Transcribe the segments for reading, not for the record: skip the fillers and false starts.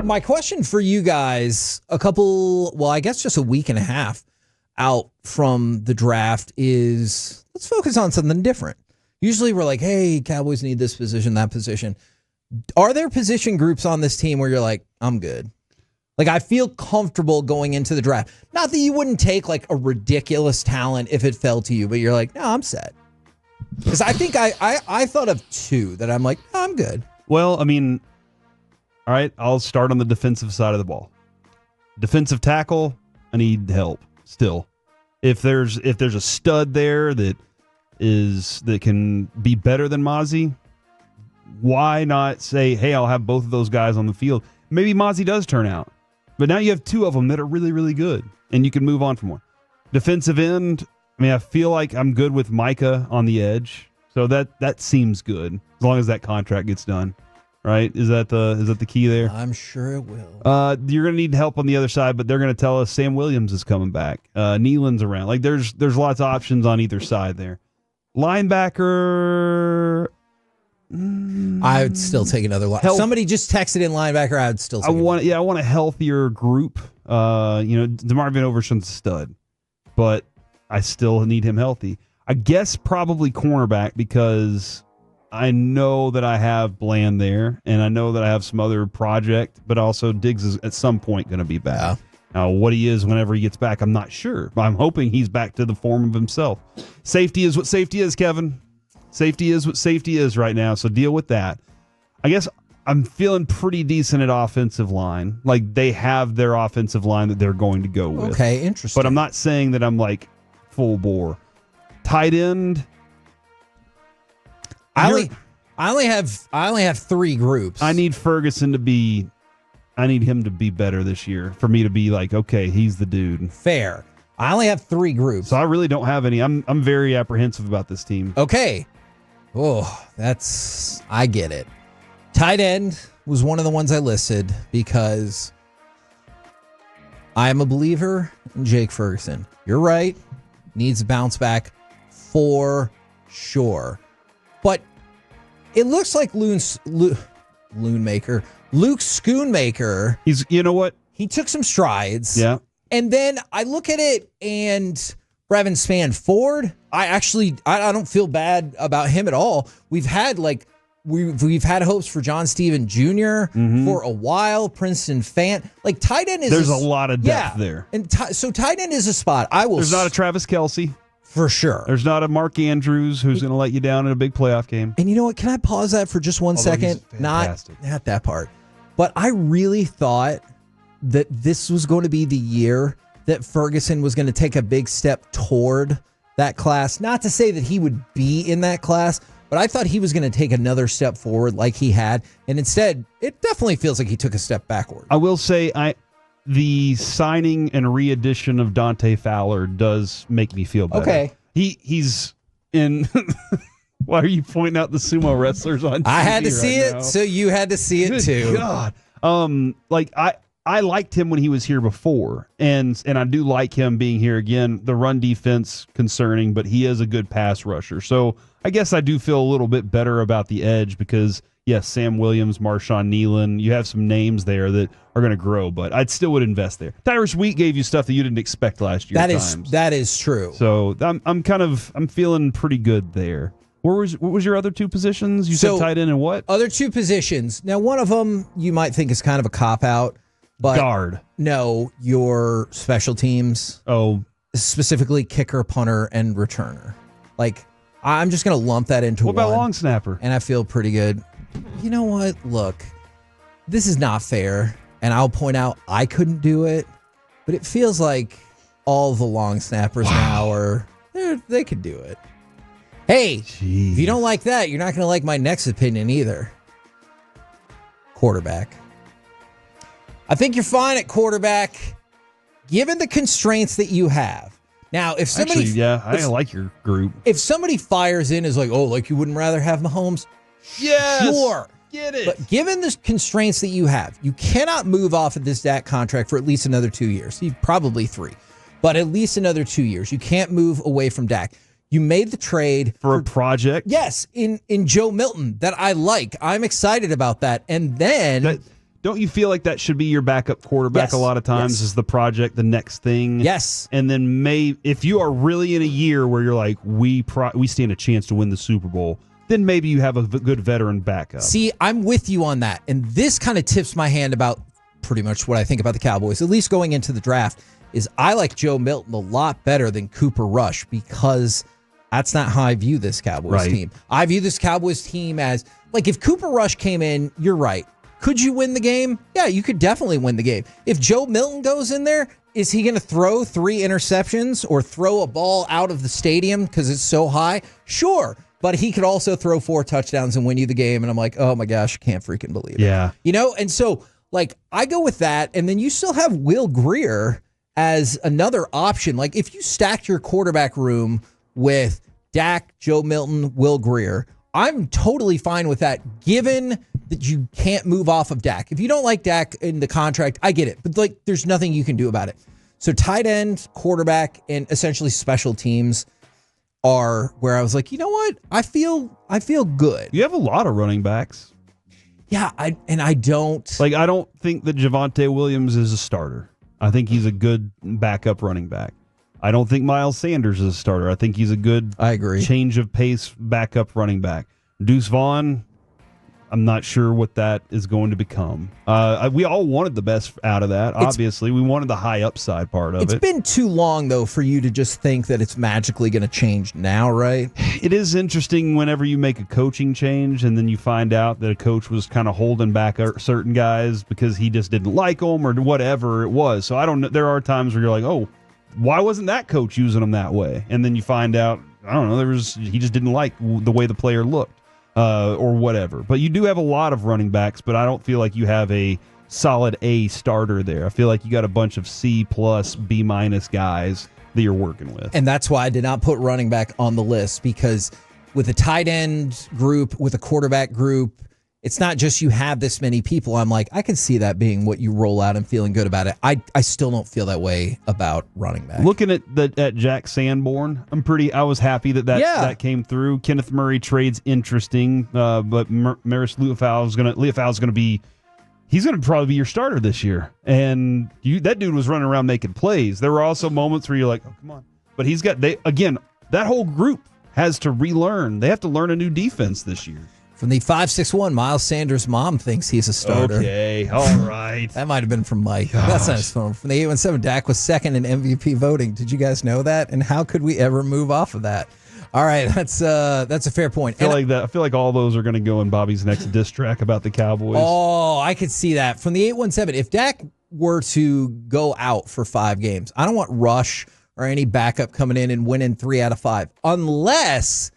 My question for you guys, I guess just a week and a half out from the draft is, let's focus on something different. Usually we're like, hey, Cowboys need this position, that position. Are there position groups on this team where you're like, I'm good? Like, I feel comfortable going into the draft. Not that you wouldn't take like a ridiculous talent if it fell to you, but you're like, no, I'm set. Because I think I thought of two that I'm like, no, I'm good. Well, I mean, all right, I'll start on the defensive side of the ball. Defensive tackle, I need help still. If there's a stud there that can be better than Mozzie, why not say, hey, I'll have both of those guys on the field? Maybe Mozzie does turn out. But now you have two of them that are really, really good, and you can move on from one. Defensive end, I mean, I feel like I'm good with Micah on the edge, so that seems good as long as that contract gets done, right? Is that the key there? I'm sure it will. You're going to need help on the other side, but they're going to tell us Sam Williams is coming back. Nealon's around. Like there's lots of options on either side there. Linebacker. I would still take another line. Somebody just texted in linebacker. I would still take I want a healthier group. DeMarvin Overshown's a stud, but I still need him healthy. I guess probably cornerback because I know that I have Bland there, and I know that I have some other project, but also Diggs is at some point going to be back. Yeah. Now, what he is whenever he gets back, I'm not sure. But I'm hoping he's back to the form of himself. Safety is what safety is, Kevin. Safety is what safety is right now, so deal with that. I guess I'm feeling pretty decent at offensive line. Like, they have their offensive line that they're going to go with. Okay, interesting. But I'm not saying that I'm, like, full bore. Tight end. I only have three groups. I need Ferguson to be... I need him to be better this year for me to be like, okay, he's the dude. Fair. I only have three groups. So I really don't have any. I'm very apprehensive about this team. Okay. Oh, I get it. Tight end was one of the ones I listed because I am a believer in Jake Ferguson. You're right. Needs to bounce back for sure. But it looks like Luke Schoonmaker. You know what? He took some strides. Yeah. And then I look at it and Brevin Spann-Ford, I don't feel bad about him at all. We've had we've had hopes for John Steven Jr. For a while. Princeton Fant. Like tight end is there's a lot of depth there. And so tight end is a spot. There's not a Travis Kelce. For sure. There's not a Mark Andrews who's going to let you down in a big playoff game. And you know what? Can I pause that for just one second? Not that part. But I really thought that this was going to be the year that Ferguson was going to take a big step toward that class. Not to say that he would be in that class, but I thought he was going to take another step forward like he had. And instead, it definitely feels like he took a step backward. I will say the signing and re-addition of Dante Fowler does make me feel better. Okay. He's in... Why are you pointing out the sumo wrestlers on TV? I had to see it, so you had to see it too. God. I liked him when he was here before, and I do like him being here again. The run defense concerning, but he is a good pass rusher. So I guess I do feel a little bit better about the edge because, yes, Sam Williams, Marshawn Nealon, you have some names there that are going to grow, but I still would invest there. Tyrus Wheat gave you stuff that you didn't expect last year. That is true. So I'm feeling pretty good there. What was your other two positions? You said tight end and what? Other two positions. Now, one of them you might think is kind of a cop-out. But guard. No, your special teams. Oh. Specifically kicker, punter, and returner. Like, I'm just going to lump that into one. What about long snapper? And I feel pretty good. You know what? Look, this is not fair. And I'll point out I couldn't do it. But it feels like all the long snappers now they could do it. Hey, jeez. If you don't like that, you're not going to like my next opinion either. Quarterback. I think you're fine at quarterback, given the constraints that you have. Now, if somebody... I like your group. If somebody fires in as like, oh, like you wouldn't rather have Mahomes? Yes! Sure. Get it. But given the constraints that you have, you cannot move off of this Dak contract for at least another 2 years. Probably 3. But at least another 2 years. You can't move away from Dak. You made the trade for a project. Yes, in Joe Milton that I like. I'm excited about that. And then don't you feel like that should be your backup quarterback a lot of times is the project, the next thing? Yes. And then if you are really in a year where you're like, we stand a chance to win the Super Bowl, then maybe you have a good veteran backup. See, I'm with you on that. And this kind of tips my hand about pretty much what I think about the Cowboys, at least going into the draft, is I like Joe Milton a lot better than Cooper Rush because that's not how I view this Cowboys team. I view this Cowboys team as, like, if Cooper Rush came in, you're right. Could you win the game? Yeah, you could definitely win the game. If Joe Milton goes in there, is he going to throw 3 interceptions or throw a ball out of the stadium because it's so high? Sure. But he could also throw 4 touchdowns and win you the game. And I'm like, oh my gosh, I can't freaking believe it. You know, and so, like, I go with that. And then you still have Will Grier as another option. Like, if you stacked your quarterback room with Dak, Joe Milton, Will Grier, I'm totally fine with that, given that you can't move off of Dak. If you don't like Dak in the contract, I get it. But, like, there's nothing you can do about it. So tight end, quarterback, and essentially special teams are where I was like, you know what? I feel good. You have a lot of running backs. Yeah, I don't think that Javonte Williams is a starter. I think he's a good backup running back. I don't think Miles Sanders is a starter. I think he's a good change of pace backup running back. Deuce Vaughn, I'm not sure what that is going to become. We all wanted the best out of that, obviously. We wanted the high upside part of it. It's been too long, though, for you to just think that it's magically going to change now, right? It is interesting whenever you make a coaching change and then you find out that a coach was kind of holding back certain guys because he just didn't like them or whatever it was. So I don't know. There are times where you're like, oh, why wasn't that coach using them that way? And then you find out, I don't know, he just didn't like the way the player looked. Or whatever. But you do have a lot of running backs, but I don't feel like you have a solid A starter there. I feel like you got a bunch of C+, B- guys that you're working with. And that's why I did not put running back on the list, because with a tight end group, with a quarterback group, it's not just you have this many people. I'm like, I can see that being what you roll out and feeling good about it. I still don't feel that way about running back. Looking at Jack Sanborn, I was happy that came through. Kenneth Murray trade's interesting, but Maris Liufau's gonna be, he's gonna probably be your starter this year. And that dude was running around making plays. There were also moments where you're like, oh, come on. But that whole group has to relearn. They have to learn a new defense this year. From the 561, Miles Sanders' mom thinks he's a starter. Okay, all right. That might have been from Mike. That's not his phone. From the 817, Dak was second in MVP voting. Did you guys know that? And how could we ever move off of that? All right, that's a fair point. I feel like all those are going to go in Bobby's next diss track about the Cowboys. Oh, I could see that. From the 817, if Dak were to go out for 5 games, I don't want Rush or any backup coming in and winning 3 out of 5, unless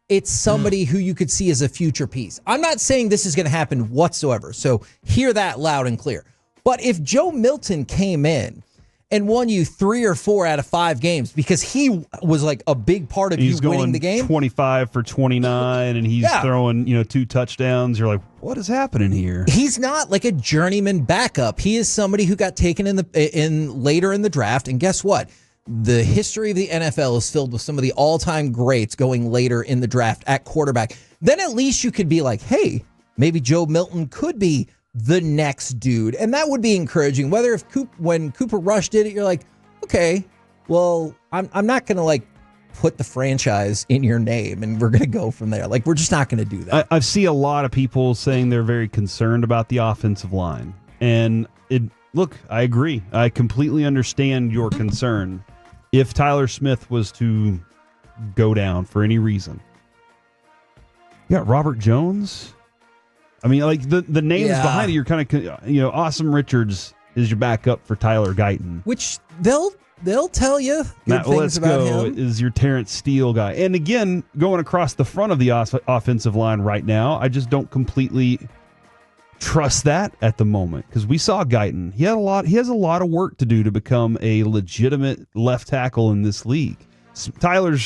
it's somebody who you could see as a future piece. I'm not saying this is going to happen whatsoever, so hear that loud and clear. But if Joe Milton came in and won you 3 or 4 out of 5 games because he was like a big part of you winning the game, 25 for 29, and he's throwing 2 touchdowns, you're like, what is happening here? He's not like a journeyman backup. He is somebody who got taken in later in the draft, and guess what? The history of the NFL is filled with some of the all-time greats going later in the draft at quarterback. Then at least you could be like, hey, maybe Joe Milton could be the next dude. And that would be encouraging. Whether when Cooper Rush did it, you're like, okay, well, I'm not going to like put the franchise in your name and we're going to go from there. Like, we're just not going to do that. I see a lot of people saying they're very concerned about the offensive line. And look, I agree. I completely understand your concern. If Tyler Smith was to go down for any reason, you got Robert Jones. I mean, like the names behind it, you're kind of, Awesome Richards is your backup for Tyler Guyton. Which they'll tell you good Matt things about Lesko him. is your Terrence Steele guy. And again, going across the front of the offensive line right now, I just don't completely trust that at the moment, because we saw Guyton. He has a lot of work to do to become a legitimate left tackle in this league. Tyler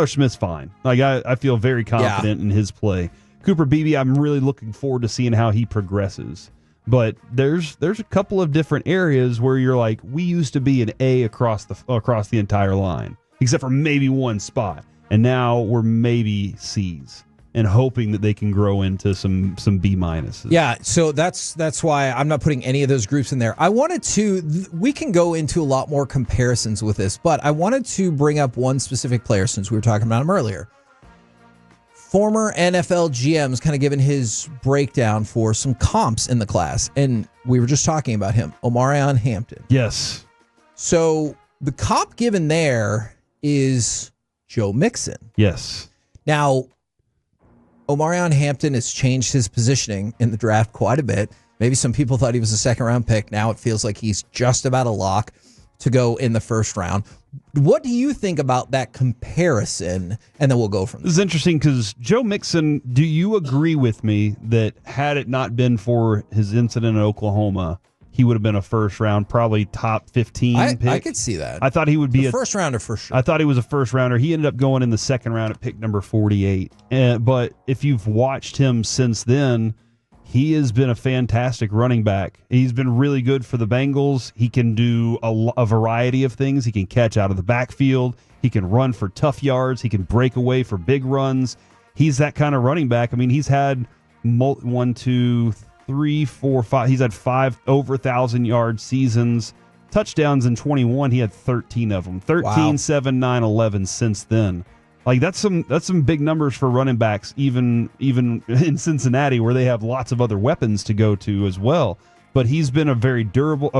Smith's fine. Like I feel very confident in his play. Cooper Beebe, I'm really looking forward to seeing how he progresses. But there's a couple of different areas where you're like, we used to be an A across the entire line, except for maybe one spot, and now we're maybe C's. and hoping that they can grow into some B minuses. Yeah, so that's why I'm not putting any of those groups in there. I wanted to, we can go into a lot more comparisons with this, but I wanted to bring up one specific player since we were talking about him earlier. Former NFL GM's kind of given his breakdown for some comps in the class, and we were just talking about him, Omarion Hampton. Yes. So the comp given there is Joe Mixon. Yes. Now, Omarion Hampton has changed his positioning in the draft quite a bit. Maybe some people thought he was a second-round pick. Now it feels like he's just about a lock to go in the first round. What do you think about that comparison? And then we'll go from there. This is interesting because Joe Mixon, do you agree with me that had it not been for his incident in Oklahoma, he would have been a first round, probably top 15 pick? I could see that. I thought he would be a first rounder for sure. I thought he was a first rounder. He ended up going in the second round at pick number 48. But if you've watched him since then, he has been a fantastic running back. He's been really good for the Bengals. He can do a variety of things. He can catch out of the backfield. He can run for tough yards. He can break away for big runs. He's that kind of running back. I mean, he's had 1, 2, 3, 4, 5. He's had 5 over 1,000-yard seasons. Touchdowns in 21, he had 13 of them. 13, wow. 7, 9, 11 since then. Like that's some big numbers for running backs, even in Cincinnati, where they have lots of other weapons to go to as well. But he's been a very durable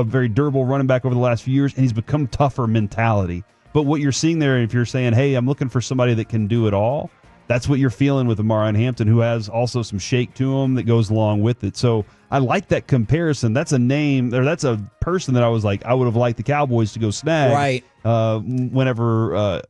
running back over the last few years, and he's become tougher mentality. But what you're seeing there, if you're saying, hey, I'm looking for somebody that can do it all, that's what you're feeling with Omarion Hampton, who has also some shake to him that goes along with it. So I like that comparison. That's a name, or that's a person that I was like, I would have liked the Cowboys to go snag. Right. Whenever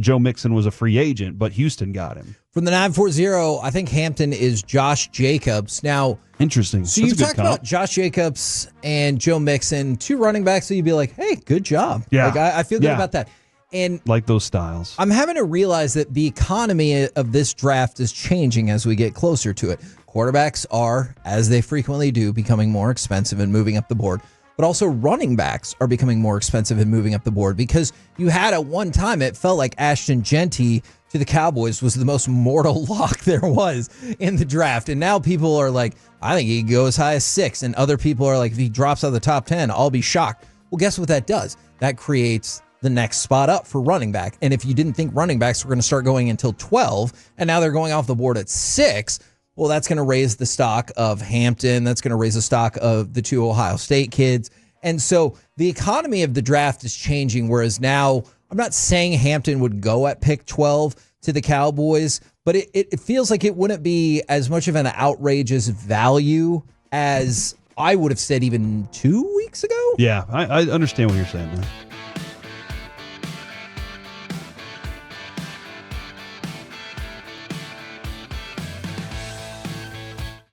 Joe Mixon was a free agent, but Houston got him. From the 940, I think Hampton is Josh Jacobs. Now, interesting. So you talked about Josh Jacobs and Joe Mixon, two running backs, so you'd be like, hey, good job. Yeah. Like, I feel good about that. And like those styles. I'm having to realize that the economy of this draft is changing as we get closer to it. Quarterbacks are, as they frequently do, becoming more expensive and moving up the board. But also running backs are becoming more expensive and moving up the board, because you had at one time, it felt like Ashton Genty to the Cowboys was the most mortal lock there was in the draft. And now people are like, I think he can go as high as 6. And other people are like, if he drops out of the top 10, I'll be shocked. Well, guess what that does? That creates the next spot up for running back. And if you didn't think running backs were going to start going until 12, and now they're going off the board at 6, well, that's going to raise the stock of Hampton. That's going to raise the stock of the 2 Ohio State kids. And so the economy of the draft is changing, whereas now I'm not saying Hampton would go at pick 12 to the Cowboys, but it feels like it wouldn't be as much of an outrageous value as I would have said even 2 weeks ago. Yeah, I understand what you're saying, man.